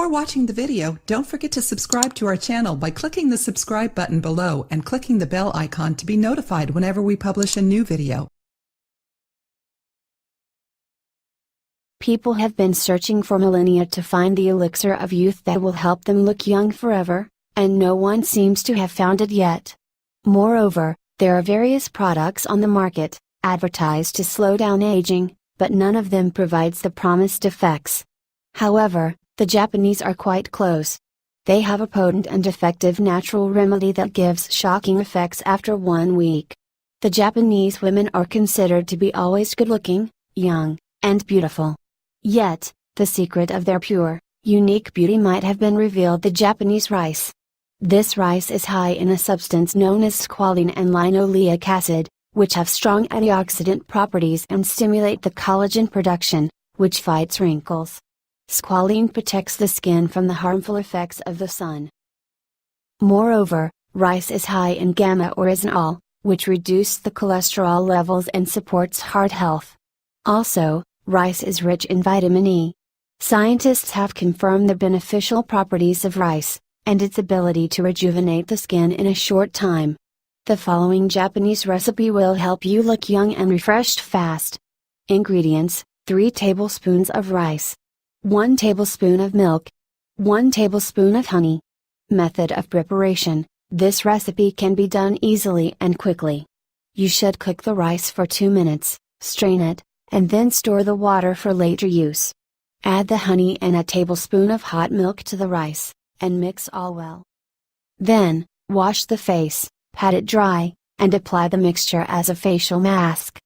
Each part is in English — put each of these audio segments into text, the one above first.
Before watching the video, don't forget to subscribe to our channel by clicking the subscribe button below and clicking the bell icon to be notified whenever we publish a new video. People have been searching for millennia to find the elixir of youth that will help them look young forever, and no one seems to have found it yet. Moreover, there are various products on the market, advertised to slow down aging, but none of them provides the promised effects. However, the Japanese are quite close. They have a potent and effective natural remedy that gives shocking effects after 1 week. The Japanese women are considered to be always good-looking, young, and beautiful. Yet, the secret of their pure, unique beauty might have been revealed the Japanese rice. This rice is high in a substance known as squalene and linoleic acid, which have strong antioxidant properties and stimulate the collagen production, which fights wrinkles. Squalene protects the skin from the harmful effects of the sun. Moreover, rice is high in gamma-oryzanol, which reduces the cholesterol levels and supports heart health. Also, rice is rich in vitamin E. Scientists have confirmed the beneficial properties of rice, and its ability to rejuvenate the skin in a short time. The following Japanese recipe will help you look young and refreshed fast. Ingredients: 3 tablespoons of rice, 1 tablespoon of milk, 1 tablespoon of honey. Method of preparation: this recipe can be done easily and quickly. You should cook the rice for 2 minutes, strain it, and then store the water for later use. Add the honey and a tablespoon of hot milk to the rice, and mix all well. Then, wash the face, pat it dry, and apply the mixture as a facial mask.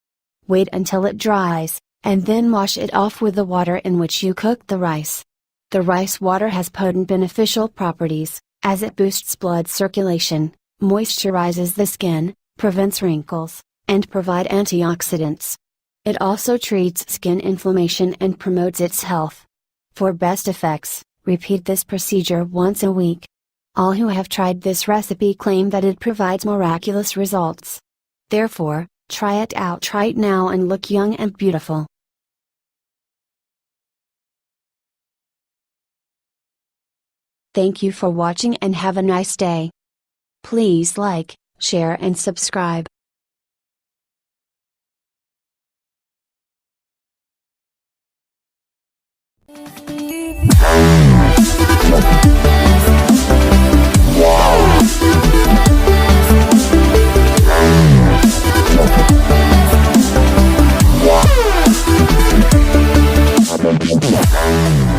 Wait until it dries, and then wash it off with the water in which you cooked the rice. The rice water has potent beneficial properties, as it boosts blood circulation, moisturizes the skin, prevents wrinkles, and provide antioxidants. It also treats skin inflammation and promotes its health. For best effects, repeat this procedure once a week. All who have tried this recipe claim that it provides miraculous results. Therefore, try it out right now and look young and beautiful. Thank you for watching and have a nice day. Please like, share and subscribe. Wow.